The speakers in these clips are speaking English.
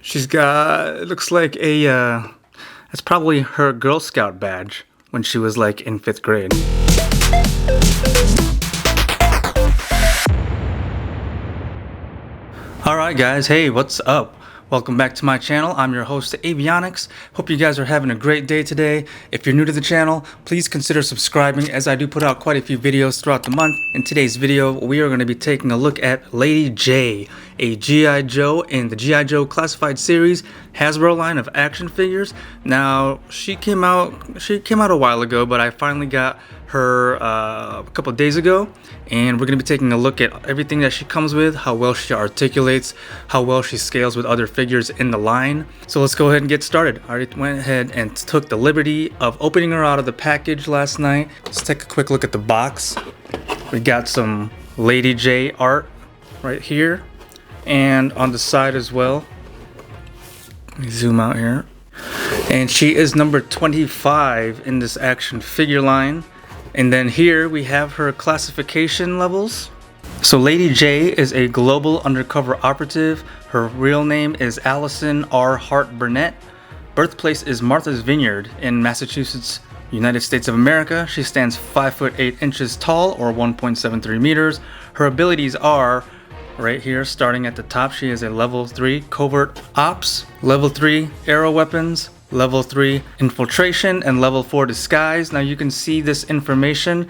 She's got, it looks like that's probably her Girl Scout badge when she was like in 5th grade. Alright guys, hey, what's up? Welcome back to my channel. I'm your host, Avionics. Hope you guys are having a great day today. If you're new to the channel, please consider subscribing as I do put out quite a few videos throughout the month. In today's video, we are going to be taking a look at Lady Jaye, a G.I. Joe in the G.I. Joe Classified Series Hasbro line of action figures. Now, she came out a while ago, but I finally got her a couple of days ago, and we're going to be taking a look at everything that she comes with, how well she articulates, how well she scales with other figures in the line. So let's go ahead and get started. I already went ahead and took the liberty of opening her out of the package last night. Let's take a quick look at the box. We got some Lady Jaye art right here and on the side as well. Let me zoom out here. And she is number 25 in this action figure line. And then here we have her classification levels. So Lady Jaye is a global undercover operative. Her real name is Allison R. Hart Burnett. Birthplace is Martha's Vineyard in Massachusetts, United States of America. She stands 5 foot 8 inches tall, or 1.73 meters. Her abilities are right here, starting at the top. She is a level 3 covert ops, level 3 arrow weapons, level 3 infiltration, and level 4 disguise. Now you can see this information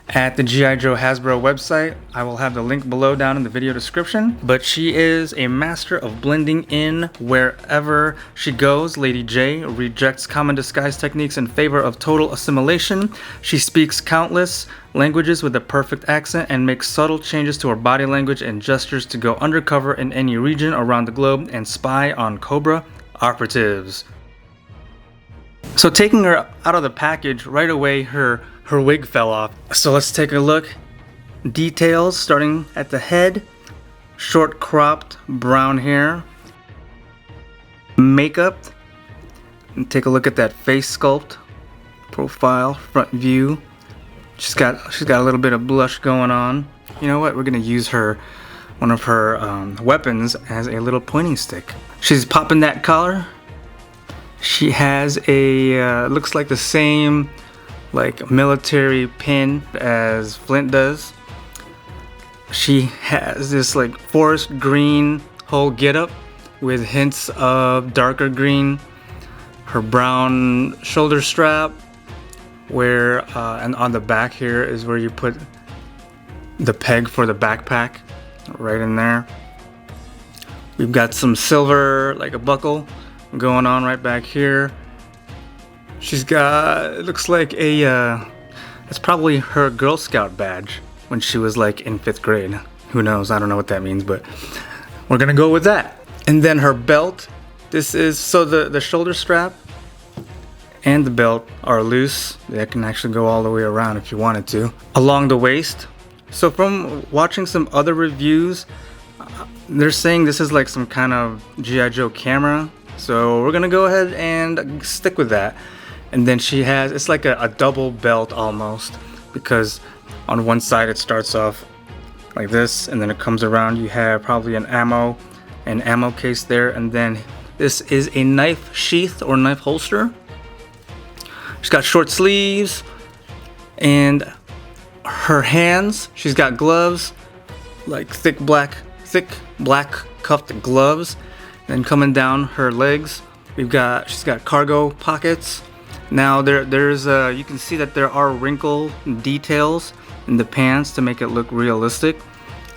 at the G.I. Joe Hasbro website. I will have the link below down in the video description. But she is a master of blending in wherever she goes. Lady Jaye rejects common disguise techniques in favor of total assimilation. She speaks countless languages with a perfect accent and makes subtle changes to her body language and gestures to go undercover in any region around the globe and spy on Cobra operatives. So taking her out of the package, right away her wig fell off. So let's take a look. Details starting at the head. Short cropped brown hair. Makeup. And take a look at that face sculpt. Profile, front view. She's got a little bit of blush going on. You know what? We're gonna use one of her weapons as a little pointing stick. She's popping that collar. She has a, looks like the same like military pin as Flint does. She has this like forest green whole getup with hints of darker green. Her brown shoulder strap, where and on the back here is where you put the peg for the backpack, right in there. We've got some silver, like a buckle, going on right back here. She's got, it looks like it's probably her Girl Scout badge when she was like in 5th grade. Who knows? I don't know what that means, but we're gonna go with that. And then her belt. This is, so the shoulder strap and the belt are loose. They can actually go all the way around if you wanted to. Along the waist. So from watching some other reviews, they're saying this is like some kind of G.I. Joe camera. So we're gonna go ahead and stick with that. And then she has, it's like a double belt almost, because on one side it starts off like this, and then it comes around. You have probably an ammo case there, and then this is a knife sheath or knife holster. She's got short sleeves, and her hands, she's got gloves, like thick black cuffed gloves. Then coming down her legs, she's got cargo pockets. Now there's you can see that there are wrinkle details in the pants to make it look realistic.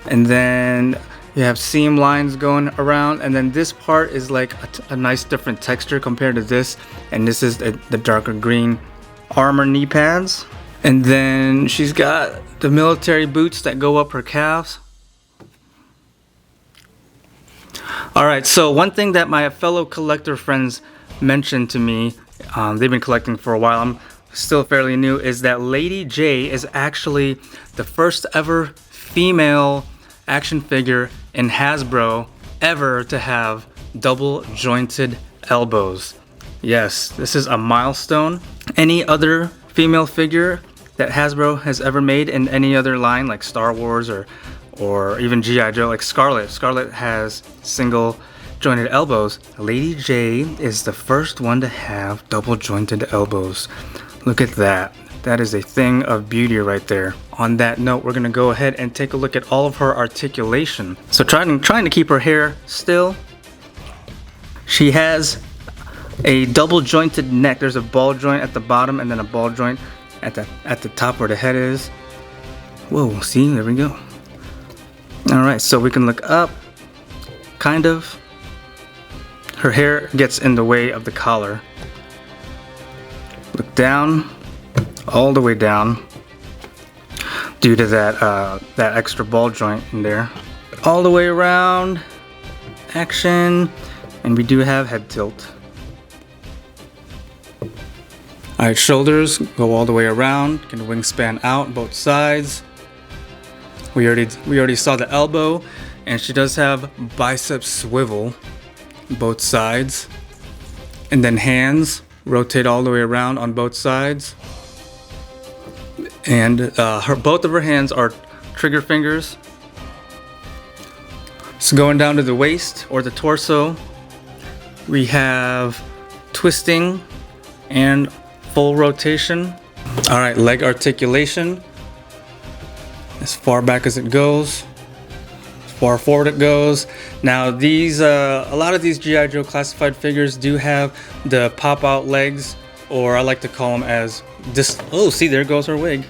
And then you have seam lines going around, and then this part is like a nice different texture compared to this. And this is the darker green armor knee pads. And then she's got the military boots that go up her calves. Alright, so one thing that my fellow collector friends mentioned to me, they've been collecting for a while, I'm still fairly new, is that Lady Jaye is actually the first ever female action figure in Hasbro ever to have double jointed elbows. Yes, this is a milestone. Any other female figure that Hasbro has ever made in any other line, like Star Wars or even G.I. Joe, like Scarlet has single jointed elbows. Lady Jaye is the first one to have double jointed elbows. Look at that. That is a thing of beauty right there. On that note, we're gonna go ahead and take a look at all of her articulation. So trying to keep her hair still. She has a double jointed neck. There's a ball joint at the bottom and then a ball joint at the top where the head is. Whoa, see, there we go. All right, so we can look up, kind of. Her hair gets in the way of the collar. Look down, all the way down, due to that extra ball joint in there. All the way around, action, and we do have head tilt. All right, shoulders go all the way around, can wingspan out both sides. We already saw the elbow, and she does have bicep swivel both sides, and then hands rotate all the way around on both sides, and both of her hands are trigger fingers. So going down to the waist or the torso, we have twisting and full rotation. All right, leg articulation, as far back as it goes, as far forward it goes. Now these, a lot of these G.I. Joe classified figures do have the pop-out legs, or I like to call them as oh, see, there goes her wig.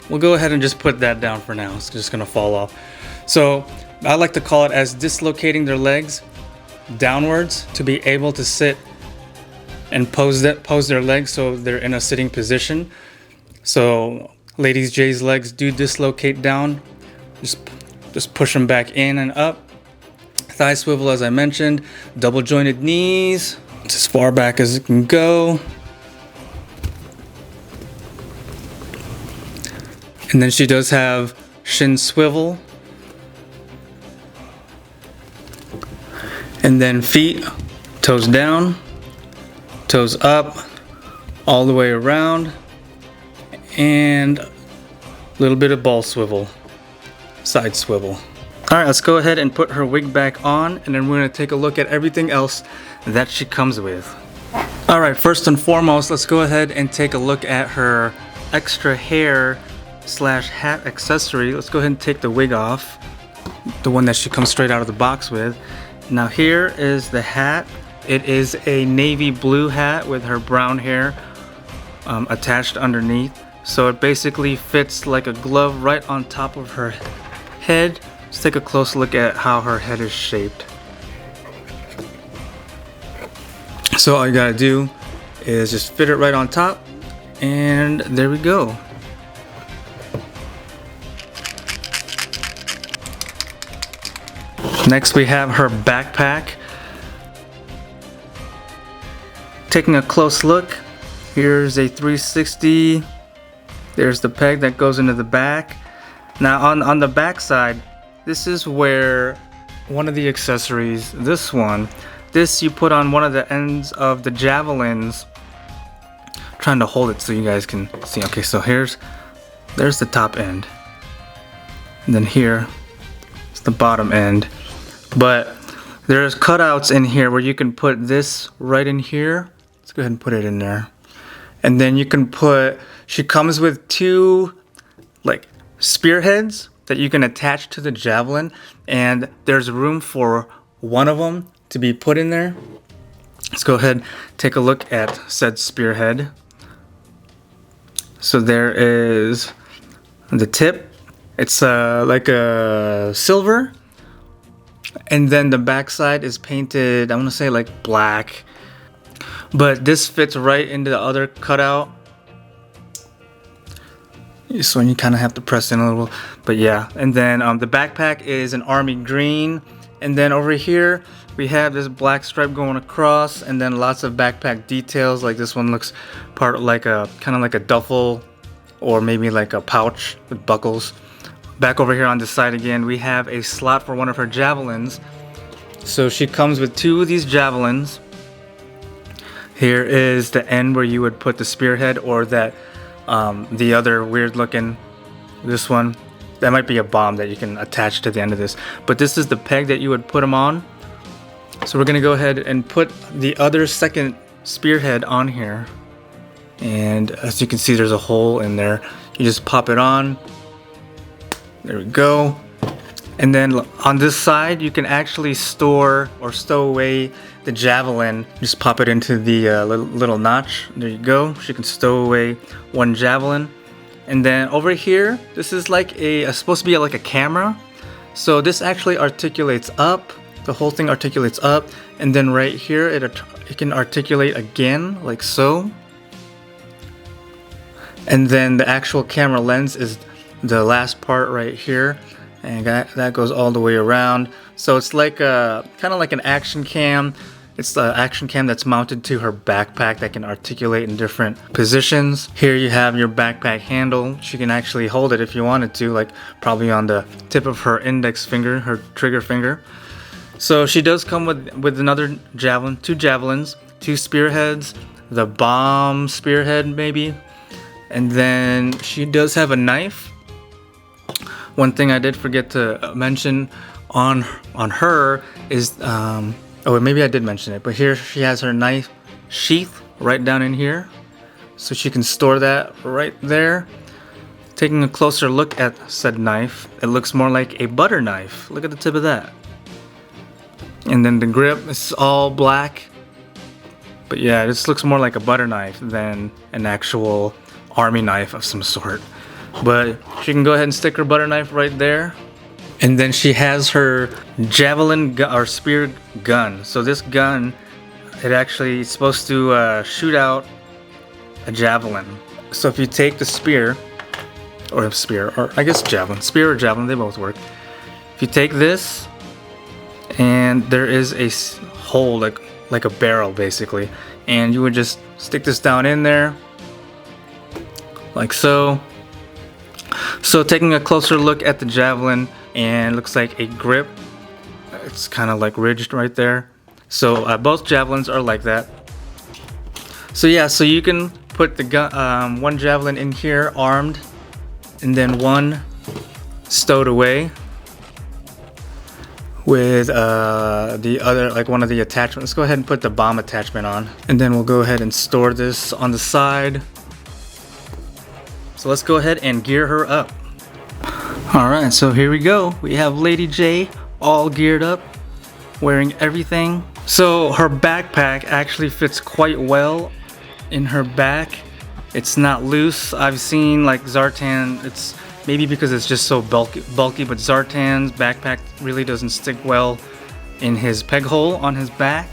We'll go ahead and just put that down for now. It's just gonna fall off. So I like to call it as dislocating their legs downwards to be able to sit and pose their legs so they're in a sitting position. So Lady Jaye's legs do dislocate down. Just push them back in and up. Thigh swivel, as I mentioned. Double jointed knees. It's as far back as it can go. And then she does have shin swivel. And then feet, toes down, toes up, all the way around, and a little bit of ball swivel, side swivel. All right, let's go ahead and put her wig back on, and then we're gonna take a look at everything else that she comes with. All right, first and foremost, let's go ahead and take a look at her extra hair / hat accessory. Let's go ahead and take the wig off, the one that she comes straight out of the box with. Now here is the hat. It is a navy blue hat with her brown hair attached underneath. So it basically fits like a glove right on top of her head. Let's take a close look at how her head is shaped. So all you gotta do is just fit it right on top, and there we go. Next we have her backpack. Taking a close look, here's a 360. There's the peg that goes into the back. Now on the back side, this is where one of the accessories, this you put on one of the ends of the javelins. I'm trying to hold it so you guys can see. Okay, so there's the top end. And then here is the bottom end. But there's cutouts in here where you can put this right in here. Let's go ahead and put it in there. And then you can she comes with two like spearheads that you can attach to the javelin, and there's room for one of them to be put in there. Let's go ahead and take a look at said spearhead. So there is the tip. It's like a silver. And then the backside is painted, I want to say like black. But this fits right into the other cutout. So you kind of have to press in a little. But yeah, and then the backpack is an army green. And then over here, we have this black stripe going across. And then lots of backpack details. Like this one looks kind of like a duffel. Or maybe like a pouch with buckles. Back over here on this side again, we have a slot for one of her javelins. So she comes with two of these javelins. Here is the end where you would put the spearhead, or that the other weird looking, this one, that might be a bomb that you can attach to the end of this. But this is the peg that you would put them on. So we're gonna go ahead and put the other second spearhead on here. And as you can see, there's a hole in there. You just pop it on. There we go. And then on this side, you can actually store or stow away the javelin. Just pop it into the little notch. There you go. She can stow away one javelin. And then over here, this is like supposed to be like a camera. So this actually articulates up. The whole thing articulates up. And then right here, it can articulate again, like so. And then the actual camera lens is the last part right here, and that goes all the way around. So it's like kind of like an action cam. It's the action cam that's mounted to her backpack that can articulate in different positions. Here you have your backpack handle. She can actually hold it if you wanted to, like probably on the tip of her index finger, her trigger finger. So she does come with another javelin, 2 javelins, 2 spearheads, the bomb spearhead maybe. And then she does have a knife. One thing I did forget to mention on her is, oh, maybe I did mention it, but here she has her knife sheath right down in here. So she can store that right there. Taking a closer look at said knife, it looks more like a butter knife. Look at the tip of that. And then the grip is all black. But yeah, this looks more like a butter knife than an actual army knife of some sort. But she can go ahead and stick her butter knife right there. And then she has her javelin or spear gun. So this gun, it actually is supposed to shoot out a javelin. So if you take the spear, or I guess javelin, spear or javelin, they both work. If you take this, and there is a hole like a barrel basically, and you would just stick this down in there, like so. So taking a closer look at the javelin, and looks like a grip. It's kind of like ridged right there. So both javelins are like that. So yeah, so you can put the gun, one javelin in here armed, and then one stowed away with the other, like one of the attachments. Let's go ahead and put the bomb attachment on, and then we'll go ahead and store this on the side. So let's go ahead and gear her up. Alright, so here we go. We have Lady Jaye all geared up, wearing everything. So her backpack actually fits quite well in her back. It's not loose. I've seen like Zartan, it's maybe because it's just so bulky, but Zartan's backpack really doesn't stick well in his peg hole on his back.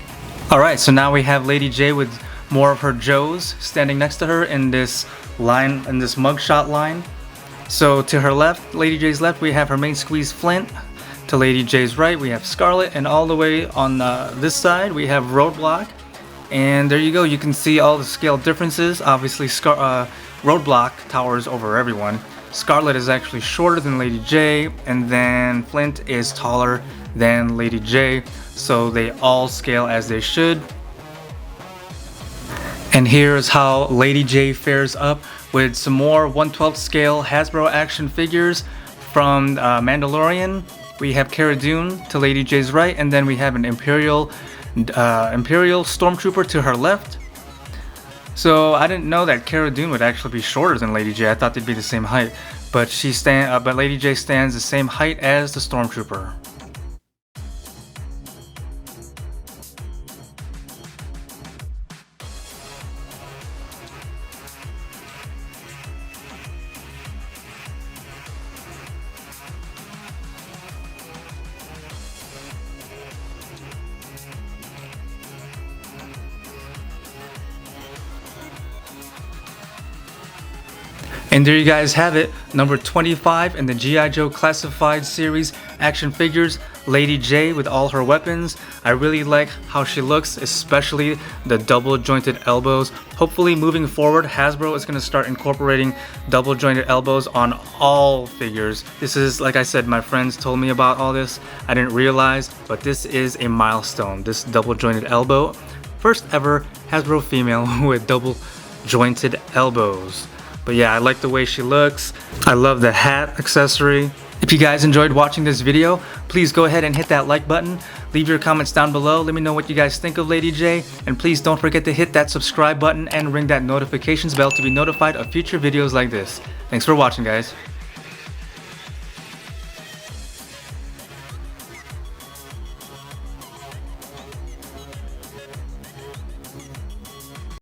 Alright, so now we have Lady Jaye with more of her Joes standing next to her in this line, in this mugshot line. So to her left, Lady Jaye's left, we have her main squeeze Flint. To Lady Jaye's right, we have Scarlet, and all the way on this side, we have Roadblock. And there you go, you can see all the scale differences. Obviously, Roadblock towers over everyone. Scarlet is actually shorter than Lady Jaye, and then Flint is taller than Lady Jaye. So they all scale as they should. And here's how Lady Jaye fares up with some more 1/12 scale Hasbro action figures from Mandalorian. We have Cara Dune to Lady Jaye's right, and then we have an Imperial Stormtrooper to her left. So I didn't know that Cara Dune would actually be shorter than Lady Jaye. I thought they'd be the same height, but but Lady Jaye stands the same height as the Stormtrooper. And there you guys have it, number 25 in the G.I. Joe Classified Series action figures, Lady Jaye with all her weapons. I really like how she looks, especially the double jointed elbows. Hopefully moving forward, Hasbro is going to start incorporating double jointed elbows on all figures. This is, like I said, my friends told me about all this. I didn't realize, but this is a milestone, this double jointed elbow. First ever Hasbro female with double jointed elbows. But yeah, I like the way she looks. I love the hat accessory. If you guys enjoyed watching this video, please go ahead and hit that like button. Leave your comments down below. Let me know what you guys think of Lady Jaye. And please don't forget to hit that subscribe button and ring that notifications bell to be notified of future videos like this. Thanks for watching, guys.